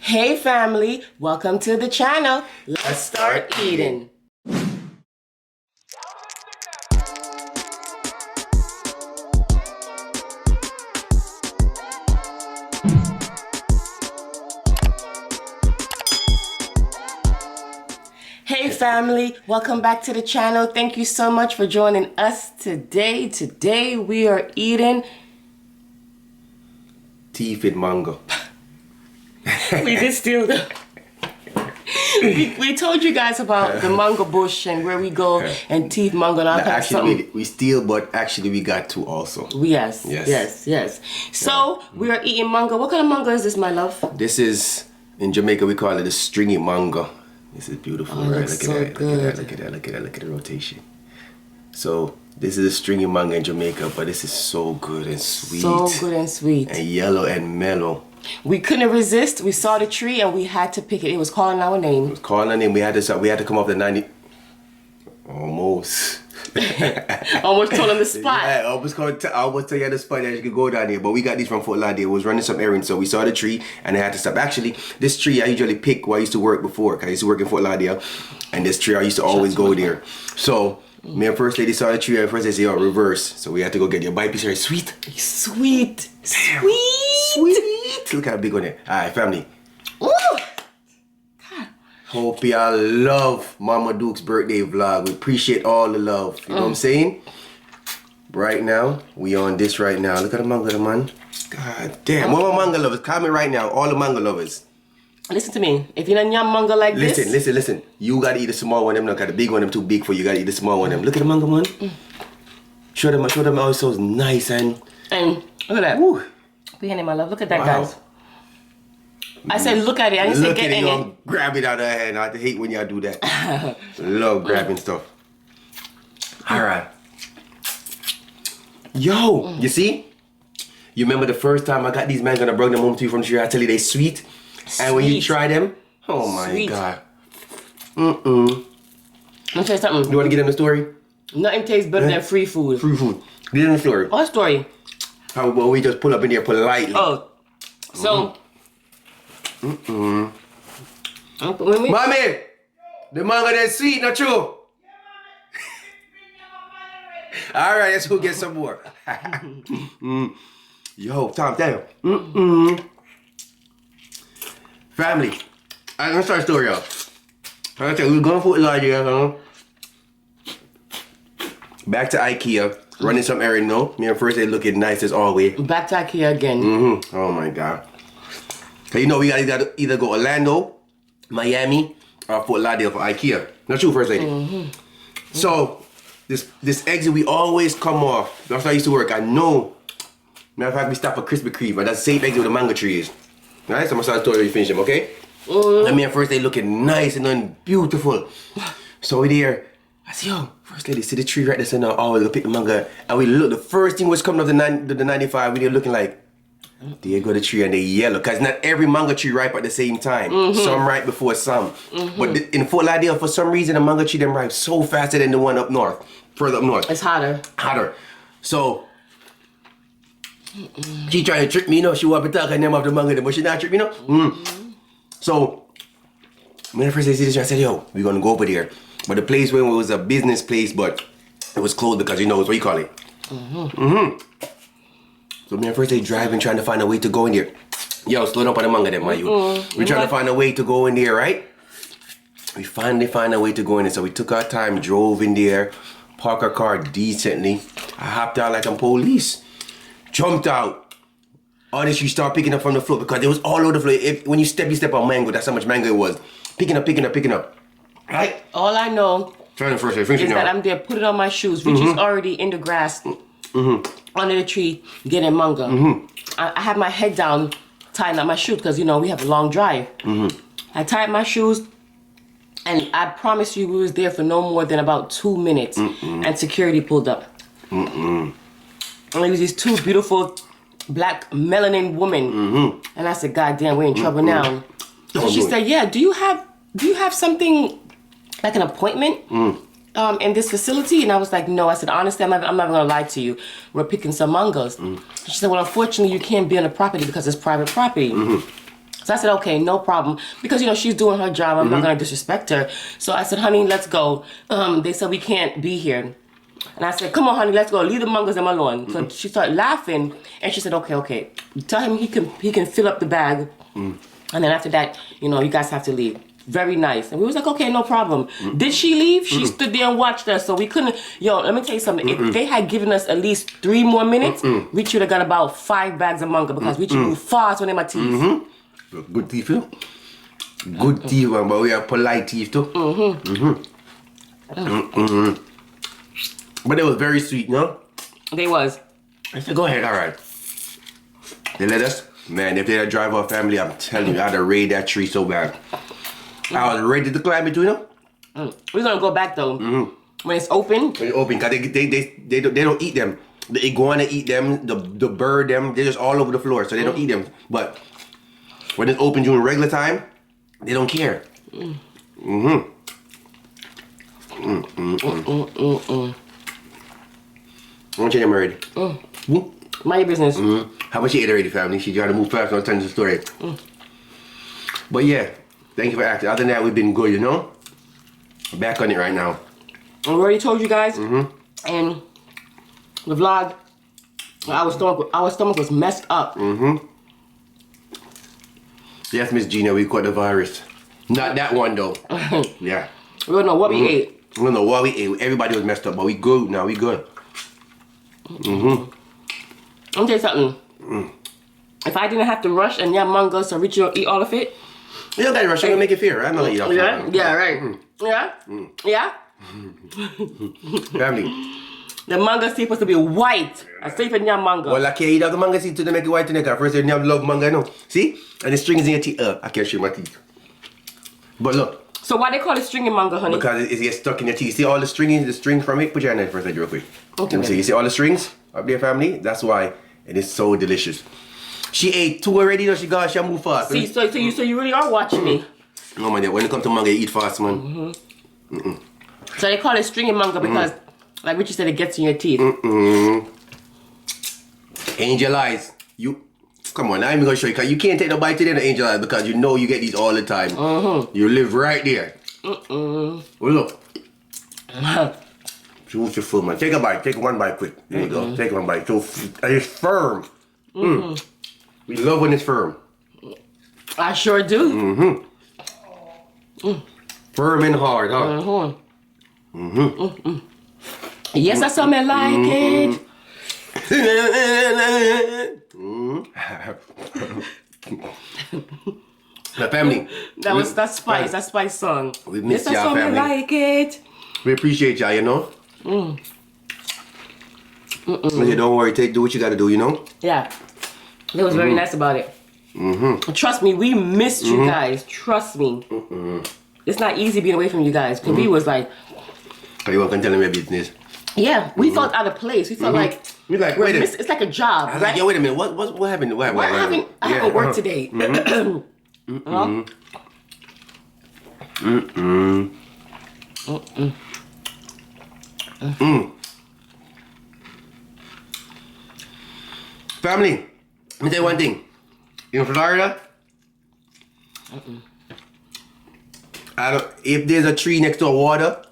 Hey family, welcome to the channel. Let's start eating. Hey family, welcome back to the channel. Thank you so much for joining us today. Today we are eating Teeth mango. we did steal them. we told you guys about the mango bush and where we go and teeth mango and all kinds of something. We steal, but actually we got two also. Yes. So we are eating mango. What kind of mango is this, my love? This is, in Jamaica we call it a stringy mango. This is beautiful, right? Look at that, look at the rotation. So this is a stringy mango in Jamaica, but this is so good and sweet. So good and sweet. And yellow and mellow. We couldn't resist. We saw the tree and we had to pick it. It was calling our name. It was calling our name. We had to come off the 90. Almost. Almost told on the spot. Yeah, I almost tell you the spot that you could go down here. But we got these from Fort Lauderdale. It was running some errands, so we saw the tree and I had to stop. Actually, this tree I usually pick where I used to work before. Cause I used to work in Fort Lauderdale, and this tree I used to always go there. So me and first lady saw the tree. And first they say, "Oh, reverse." So we had to go get your bite piece. Sweet. Sweet. Damn. Sweet. Sweet. Look how big on it. All right, family. Ooh. Hope y'all love Mama Duke's birthday vlog. We appreciate all the love. You know what I'm saying? Right now, we on this right now. Look at the mango, man. God damn. What my mango lovers? Comment right now. All the mango lovers. Listen to me. If you don't yum mango like this. Listen. You gotta eat the small one. Them not got the big one. Them too big for you. You gotta eat the small one. Them. Look at the mango, man. Show them how it's so nice and look at that. Woo. Behind it, my love. Look at that, guys. I said look at it. I didn't say get in it. Grab it out of her hand. I hate when y'all do that. Love grabbing stuff. Alright. Yo, you see? You remember the first time I got these mango and I brought them home to you from the tree? I tell you they sweet. And when you try them, oh my God. Let me tell you something. You want to get them the story? Nothing tastes better than free food. Free food. Get them the story. What story? How well we just pull up in there politely. Oh. So Mommy, the mango that's sweet, not true? Alright, let's go get some more. Yo, Tom, damn. Family, I'm gonna start a story off. I'm gonna tell you, we're going for a lot here, Back to IKEA, running some errand, no? Me and first they looking nice as always. Back to IKEA again. Oh my God. Cause you know we gotta either go Orlando, Miami, or Fort Lauderdale for IKEA. Not true, first lady. So this exit we always come off. That's how I used to work. I know. Matter of fact, we stop for Krispy Kreme, but that's the same exit where the mango tree is. Alright, so I'm gonna start the story when you finish them, okay? And me and first lady looking nice and beautiful. So we there. I said, yo, first lady, see the tree right there. So now, oh, we'll pick the mango. And we look, the first thing was coming off the 95. We there looking like, there go the tree and they yellow. Because not every mango tree ripe at the same time. Some ripe before some. But in Fort Lauderdale, for some reason, the mango tree them ripe so faster than the one up north. Further up north. It's hotter. So, she trying to trick me, you know. She want to talk and name of the mango, but she not trick me, you know. So, when I first see this, I said, yo, we're going to go over there. But the place where it was a business place, but it was closed because, you know, it's what you call it. So me and first they driving, trying to find a way to go in there. Yo, slow down on the mango them, my you. We're trying to find a way to go in there, right? We finally find a way to go in there. So we took our time, drove in there, parked our car decently. I hopped out like I'm police. Jumped out. Honestly, you start picking up from the floor because it was all over the floor. When you step on mango, that's how much mango it was. Picking up. Right? All I know is that I'm there, put it on my shoes. Richie's already in the grass. Under the tree getting mango. I have my head down tying up my shoes because you know we have a long drive. I tied my shoes and I promise you we was there for no more than about 2 minutes and security pulled up. And it was these two beautiful black melanin women and I said, God damn, we're in trouble now. So she said, yeah, do you have something like an appointment? In this facility? And I was like, no. I said, honestly, I'm not gonna lie to you. We're picking some mangoes. She said, well, unfortunately, you can't be on the property because it's private property. So I said, okay, no problem. Because, you know, she's doing her job. I'm not going to disrespect her. So I said, honey, let's go. They said we can't be here. And I said, come on, honey, let's go. Leave the mangoes them alone. So she started laughing. And she said, okay. Tell him he can fill up the bag. And then after that, you know, you guys have to leave. Very nice. And we was like, okay, no problem. Did she leave? She stood there and watched us. So we couldn't. Yo, let me tell you something. If they had given us at least 3 more minutes, we should have got about 5 bags of mango because we should move fast when in my teeth. Good teeth, too. Good teeth, man, but we have polite teeth, too. But they was very sweet, no? They was. I said, go ahead, all right. They let us. Man, if they had drive our family, I'm telling you, I'd have raided that tree so bad. I was ready to climb it, you know? We're going to go back, though. When it's open. When it's open, because they don't eat them. The iguana eat them, the bird them, they're just all over the floor, so they don't eat them. But when it's open during regular time, they don't care. How much you them already? Mind your business. How much you ate already, family? She trying to move fast, I'll tell you the story. But yeah, thank you for asking. Other than that, we've been good, you know? Back on it right now. I already told you guys in the vlog, our stomach was messed up. Yes, Miss Gina, we caught the virus. Not that one though. Yeah. We don't know what we ate. We don't know what we ate. Everybody was messed up, but we good now. We good. Let me tell you something. If I didn't have to rush and have mango so Richie will eat all of it. You don't gotta rush. I'm gonna make it fair. I'm not gonna eat all Yeah, yeah, right. Yeah. Family. The mango seed supposed to be white. I say if you have mango. Well, I can't eat all the mango seed to make it white to make it. First, you have love mango, no. See? And the string is in your teeth. I can't show my teeth. But look. So why they call it stringy mango, honey? Because it gets stuck in your teeth. See all the string from it? Put your hand in it first, real quick. Okay. Let me see. You see all the strings up there, family? That's why. And it's so delicious. She ate 2 already, though. She moved fast. See, so you really are watching me. No, man. When it comes to mango, you eat fast, man. So they call it stringy mango because, like Richie said, it gets in your teeth. Angel eyes. Come on, I'm even gonna show you, because you can't take no bite today, the angel eyes, because you know you get these all the time. You live right there. Well, look. Choose your food, man. Take a bite. Take 1 bite quick. There you go. Take 1 bite. So it's firm. We love when it's firm. I sure do. Firm and hard, huh? Yes, that's something like it. The family. That's Spice. That's Spice song. We miss yes, y'all, family. Like it. We appreciate y'all, you know. Okay, don't worry. Do what you gotta do, you know. Yeah, it was very nice about it. Trust me, we missed you guys. Trust me. It's not easy being away from you guys because we was like. You want to tell them your business? Yeah, we felt out of place. We felt like we're like, wait a minute. It's like a job, right? Yo, wait a minute. What happened? What happened? I haven't worked today. Family, let me tell you one thing. In Florida, if there's a tree next to a water,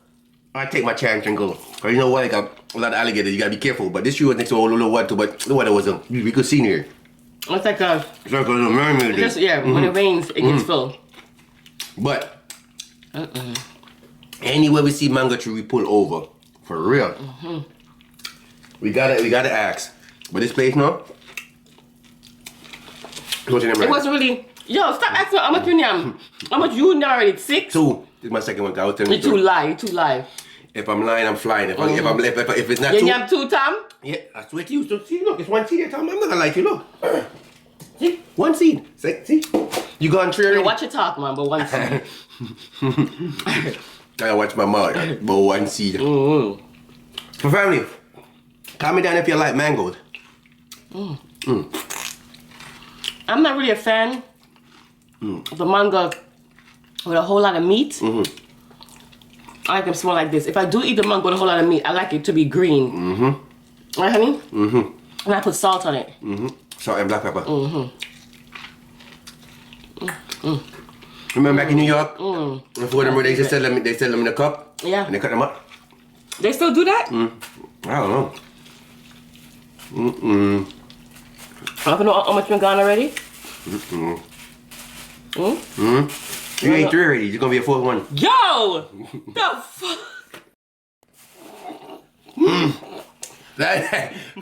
I take my chance and go. Cause you know what, like a lot of alligators, you gotta be careful. But this tree was next to a little water, but the water wasn't. We could see near. It's like a. It's like a little mermaid. When it rains, it gets full. But anywhere we see mango tree, we pull over. For real. We gotta ask. But this place, no. It wasn't really. Yo, stop asking how much you yam. How much you yam already? 6? 2. This is my second one. I was telling you. You're too live. If I'm lying, I'm flying. If it's not 2. You yam 2, Tom? Yeah, I swear to you. So see, look, it's 1 seed here, Tom. I'm not gonna lie to you. Look. See, 1 seed. See, you gone 3 already? Watch your talk, man. But 1 seed. I watch my mouth. But 1 seed. For family, comment down if you like mangoes. I'm not really a fan of the mango with a whole lot of meat. I like them small like this. If I do eat the mango with a whole lot of meat, I like it to be green. Right, honey? And I put salt on it. Salt and black pepper. Remember back in New York? Before them, they just sell them in a cup. Yeah. And they cut them up. They still do that? I don't know. I don't know how much been gone already. You ate 3 already. You're gonna be a 4th one. Yo! The fuck?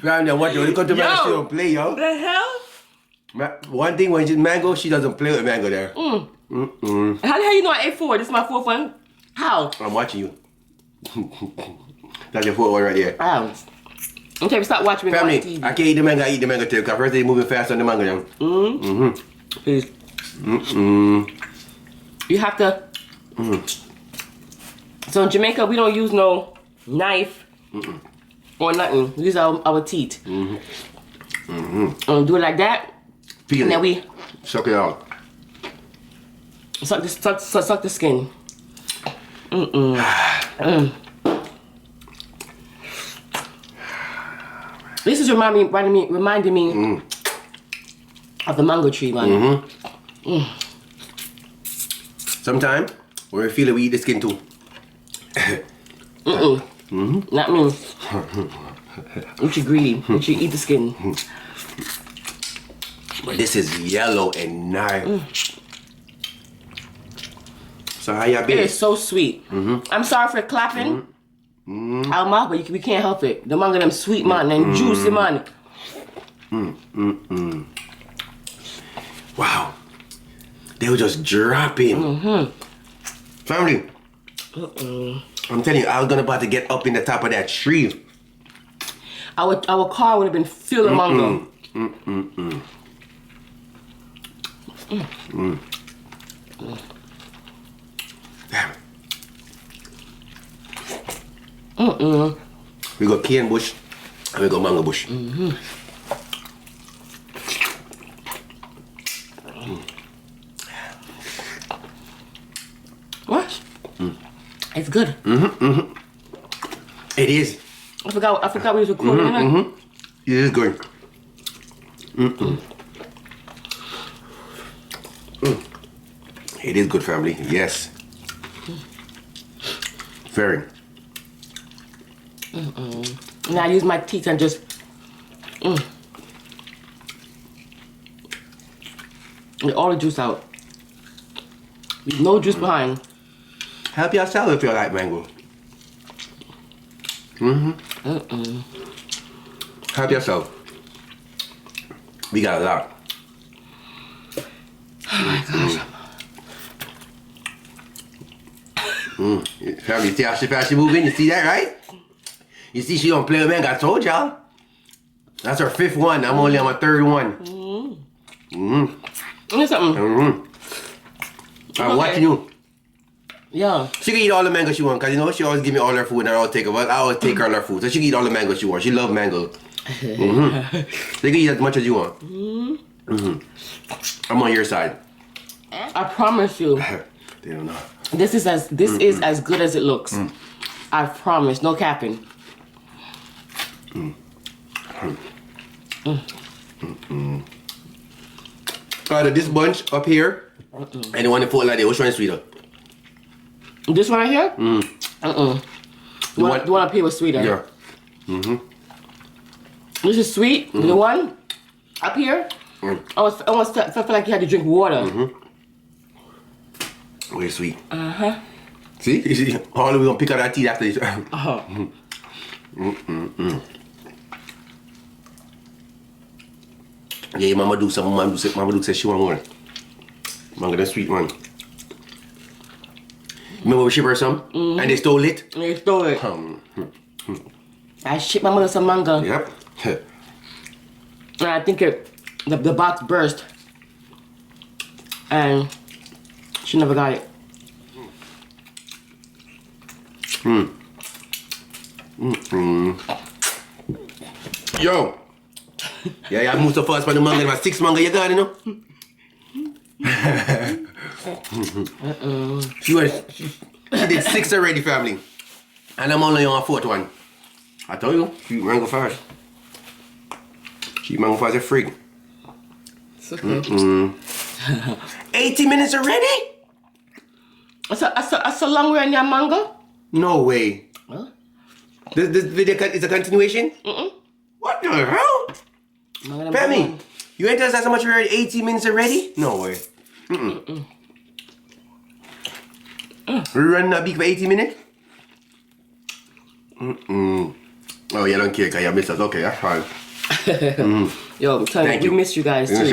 Round there, watch you come to man, she Yo! don't play, yo. The hell? One thing when she's mango, she doesn't play with mango there. How the hell you know I ate 4? This is my 4th one? How? I'm watching you. That's your 4th one right there. How? Okay, stop watching me on Family, TV. I can't eat the mango, I eat the mango too, because first they moving fast on the mango now. Please. You have to. So in Jamaica, we don't use no knife or nothing. We use our teeth. Do it like that. Peel And then it. we Suck it out. suck the skin. This is reminding me of the mango tree, man. Sometimes, when we feel it, we eat the skin too. Not me. What you greedy? What you eat the skin? But this is yellow and nice. So how y'all been? It is so sweet. I'm sorry for clapping out mouth, but we can't help it. The mango them sweet, man, and juicy, man. Wow. They were just dropping. Family. I'm telling you, I was about to get up in the top of that tree. Our car would have been filled with mango. Damn. We got cane bush and we got mango bush. What? It's good. It is. I forgot we was recording. It is good. It is good, family. Yes. Very. And I use my teeth and just get all the juice out. Leave no juice behind. Help yourself if you like mango. Help yourself. We got a lot. Oh my gosh. Family, see how she moving? You see that, right? You see she don't play with mango. I told y'all. That's her 5th one. I'm only on my 3rd one. Here's something. I'm watching you. Yeah. She can eat all the mango she wants, because you know she always give me all her food and I always take her. I always take her all her food. So she can eat all the mango she wants. She loves mango. She can eat as much as you want. I'm on your side. I promise you. They don't know. This is as good as it looks. I promise, no capping. This bunch up here and the one in Fort Lauderdale, which one is sweeter? This one right here? The one up here was sweeter. Yeah. This is sweet. The one up here, I almost felt like you had to drink water. Very sweet. See? You see? All of we gonna pick out our teeth after this. Yeah, mama do something. Mama do say she want more. Mama the sweet one. Remember we ship her some? And they stole it? They stole it. I shipped my mother some mango. Yep. And I think the box burst. And she never got it. Yo. Yeah, I moved so fast for the manga. My 6 manga you got, you know? She did 6 already, family. And I'm only on 4th one. I told you, she eat mango fast. She eat mango fast as a freak. It's okay. 80 minutes already? That's a long way on your mango? No way. Huh? This video is a continuation? What the hell? Femi, you ain't tell us how much we already 80 minutes already? No way. We running that beak for 80 minutes? Oh, you don't care because you missed us. Okay, that's fine. Yo, I'm telling you, we missed you guys too. It's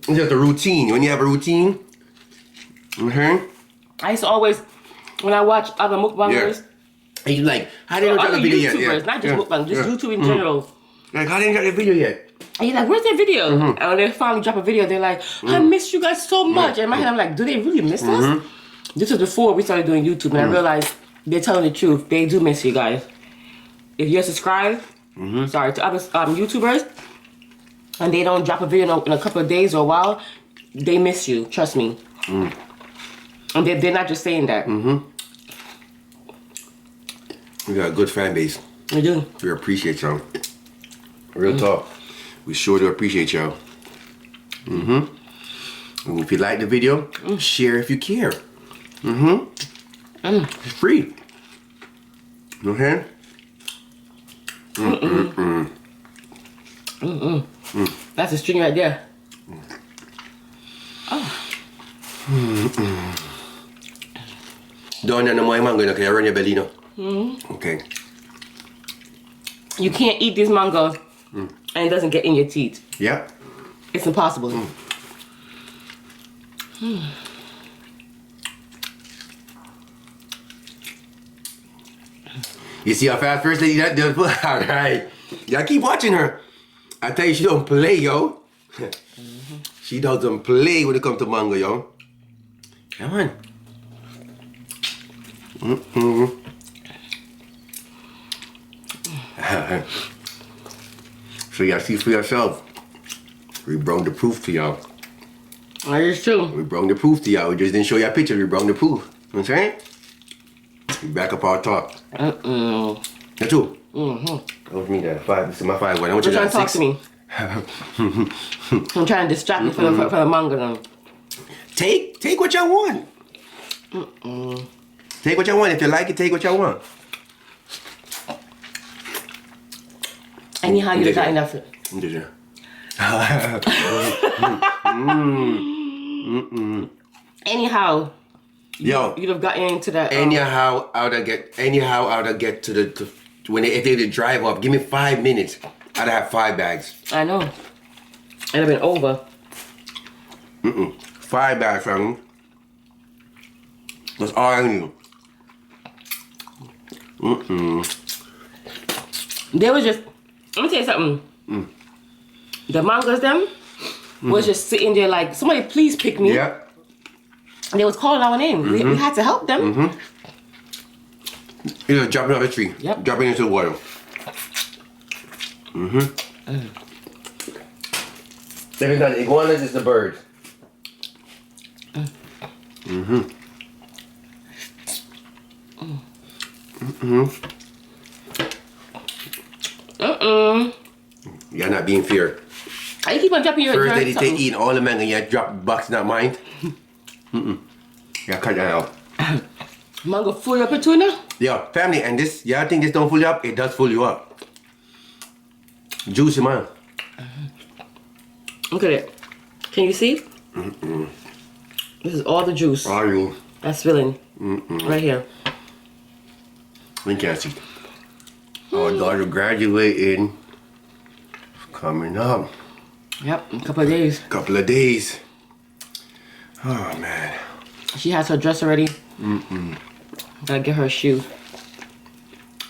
just a routine. When you have a routine, I used to always, when I watch other mukbangers, and you like, how didn't drop the video yet? YouTubers, not just mukbang, just YouTube in general. Like, how didn't drop the video yet? And you're like, where's their video? And when they finally drop a video, they're like, I missed you guys so much. And in my head, I'm like, do they really miss us? This was before we started doing YouTube, and I realized they're telling the truth. They do miss you guys. If you're subscribed, sorry, to other YouTubers, and they don't drop a video in a couple of days or a while, they miss you. Trust me. And they're not just saying that. We got a good fan base. We do. We appreciate y'all. Real talk. We sure do appreciate y'all. And if you like the video, share if you care. It's free. Okay? That's a string right there. Don't know more mango, okay? I run your belly, no? Okay. You can't eat this mango and it doesn't get in your teeth. Yeah. It's impossible. You see how fast first lady that does? Alright. Y'all keep watching her. I tell you, she don't play, yo. She doesn't play when it comes to mango, yo. Come on. So y'all see for yourself. We brought the proof to y'all. That is true. We brought the proof to y'all. We just didn't show y'all pictures. We brought the proof. You know what I'm saying? We back up our talk. That's true. That was me that. This is my 5-1. I want you You're to trying to talk to me. I'm trying to distract you for the manga now. Take what y'all want. Take what y'all want. If you like it, take what y'all want. Anyhow, you got enough. Anyhow, yo, you'd have gotten into that. Anyhow, I would get to the when if they did drive up. Give me 5 minutes. I'd have 5 bags. I know. It'd have been over. 5 bags, fam. That's all I knew. They was just. Let me tell you something. The mangas them was just sitting there like, somebody please pick me. Yeah. And they was calling our name. We had to help them. You know, dropping off the tree. Yep. Dropping into the water. If it's not the iguanas, it's the birds. You're not being fair. I keep on dropping your First lady take eating all the mango, you drop the box, not mine. Yeah, cut that out. Mango full up a tuna? Yo, family, and this, y'all think this don't fool you up? It does fool you up. Juicy, man. Look at it. Can you see? This is all the juice. Are you? That's filling. Right here. We can't see. Our daughter graduating. Coming up. Yep, a couple of days. Couple of days. Oh, man. She has her dress already. Gotta get her a shoe.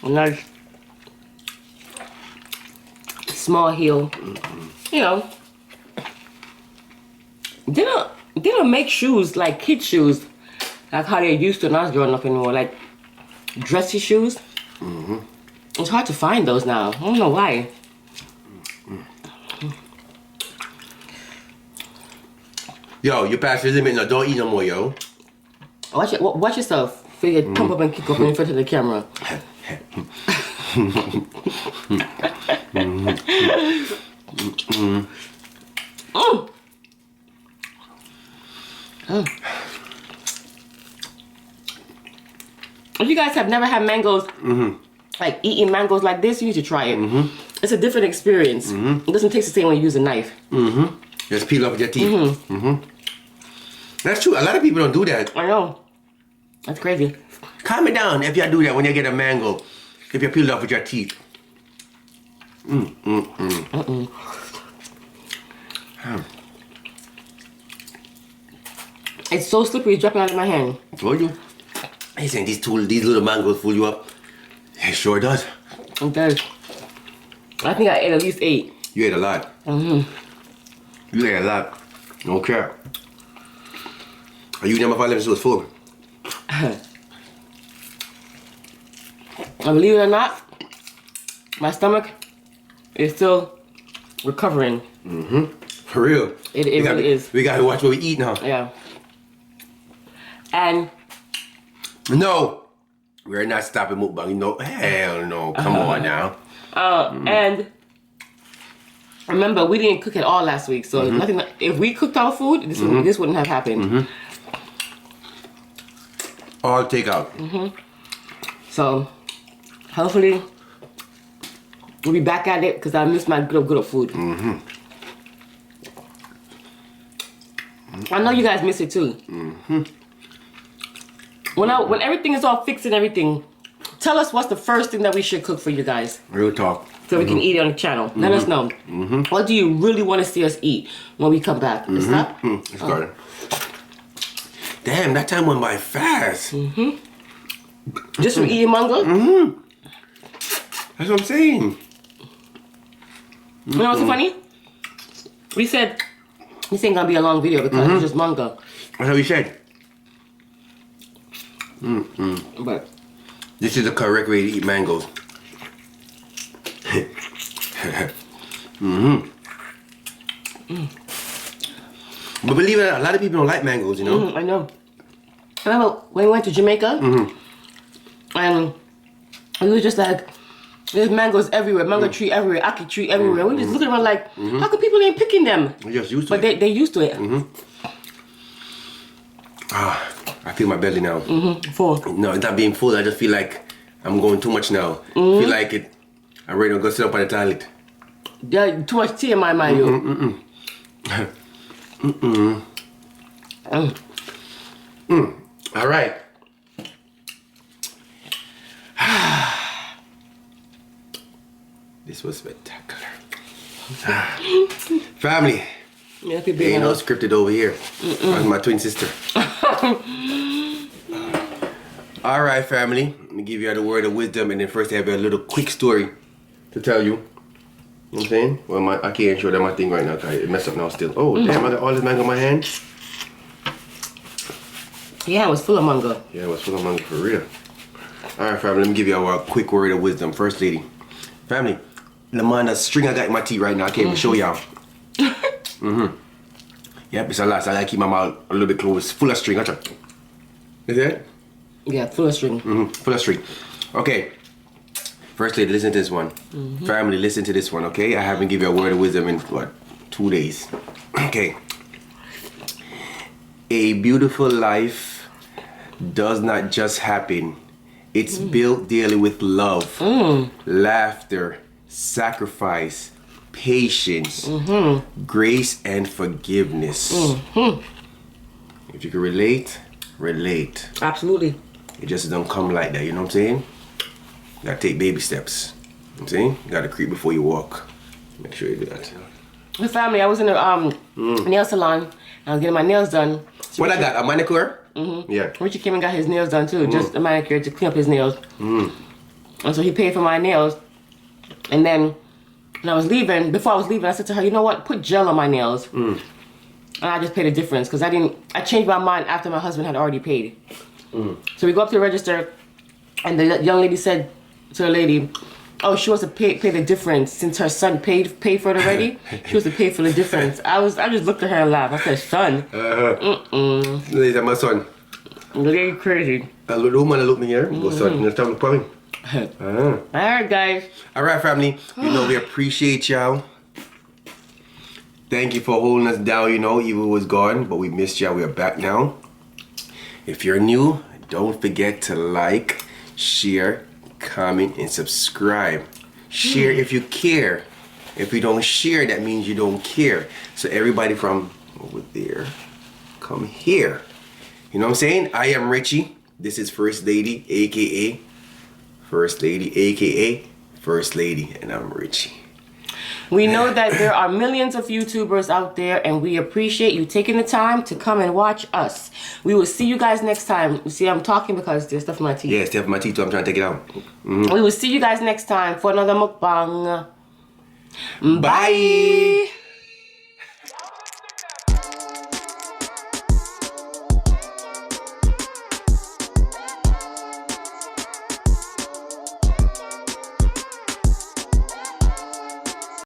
A nice small heel. You know. They don't make shoes like kid shoes, like how they used to when I was growing up anymore. Like dressy shoes. It's hard to find those now. I don't know why. Yo, you passed your limit now. Don't eat no more, yo. Watch yourself. For you pump up and kick up in front of the camera. Mm. Mm. If you guys have never had mangoes, like eating mangoes like this, you need to try it. It's a different experience. It doesn't taste the same when you use a knife. Just peel off with your teeth. That's true. A lot of people don't do that. I know. That's crazy. Calm it down if you do that when you get a mango. If you peel it off with your teeth. It's so slippery, it's dropping out of my hand. Told you. I saying these little mangoes fool you up. It sure does. It does. I think I ate at least 8. You ate a lot. You ate a lot. No care. You never thought this was full. And believe it or not, my stomach is still recovering. For real. It really is. We gotta watch what we eat now. Yeah. And no, we're not stopping mukbang. No, hell no. Come on now. And remember, we didn't cook it all last week, so nothing. If we cooked our food, this wouldn't have happened. All takeout. So hopefully we'll be back at it because I miss my good food. I know you guys miss it too. When everything is all fixed and everything, tell us what's the first thing that we should cook for you guys. Real talk. So we can eat it on the channel. Let us know. What do you really want to see us eat when we come back? It's not? It's good. Damn, that time went by fast. Just from eating mango? That's what I'm saying. You know what's so funny? We said this ain't gonna be a long video because it's just mango. That's what we said. But This is the correct way to eat mangoes. But believe it or not, a lot of people don't like mangoes, you know? I know. I remember when we went to Jamaica, and we were just like, there's mangoes everywhere, mango tree everywhere, aki tree everywhere. We were just looking around like, how come people ain't picking them? We're just used to But it. they're used to it. I feel my belly now. Full. No, it's not being full. I just feel like I'm going too much now. Feel like it. I'm ready to go sit up on the toilet. Yeah, too much tea in my mind, yo. All right. This was spectacular. Family. Yeah, could be Ain't no scripted over here. That's my twin sister. All right, family. Let me give you the word of wisdom, and then first I have a little quick story to tell you. You know what I'm saying? Well, I can't show them my thing right now because it messed up now still. Oh, damn, I got all this mango in my hand. Yeah, it was full of mango. Yeah, it was full of mango for real. All right, family, let me give you a quick word of wisdom. First lady. Family, the man that string I got in my teeth right now, I can't even show y'all. Yep, it's a lot, so I gotta keep my mouth a little bit closed. Full of string, watch out. Is that? Yeah, full of string. Full of string. Okay. First lady, listen to this one. Family, listen to this one, okay? I haven't given you a word of wisdom in, what, 2 days. Okay. A beautiful life does not just happen. It's built daily with love, laughter, sacrifice, patience, grace, and forgiveness. If you can relate, relate. Absolutely. It just don't come like that, you know what I'm saying? You gotta take baby steps. You know what I'm saying? You gotta creep before you walk. Make sure you do that. The family, I was in a nail salon, and I was getting my nails done. So What Richard, I got? A manicure? Yeah. Richard came and got his nails done too, just a manicure to clean up his nails. And so he paid for my nails. And then when I was leaving, before I was leaving, I said to her, you know what, put gel on my nails. And I just paid the difference because I changed my mind after my husband had already paid. So we go up to the register, and the young lady said to the lady, oh, she wants to pay the difference since her son paid for it already. She wants to pay for the difference. I just looked at her and laughed. I said, son. These are my son. You're crazy. The woman look me here. Go son. You know coming. Alright, guys. All right, family. You know we appreciate y'all. Thank you for holding us down. You know, Eva was gone, but we missed you. We are back now. If you're new, don't forget to like, share, comment, and subscribe. Share if you care. If you don't share, that means you don't care. So everybody from over there, come here. You know what I'm saying? I am Richie. This is First Lady, aka First Lady, aka First Lady, and I'm Richie. We know that there are millions of YouTubers out there, and we appreciate you taking the time to come and watch us. We will see you guys next time. You see, I'm talking because there's stuff in my teeth. Yeah, stuff in my teeth, so I'm trying to take it out. We will see you guys next time for another mukbang. Bye.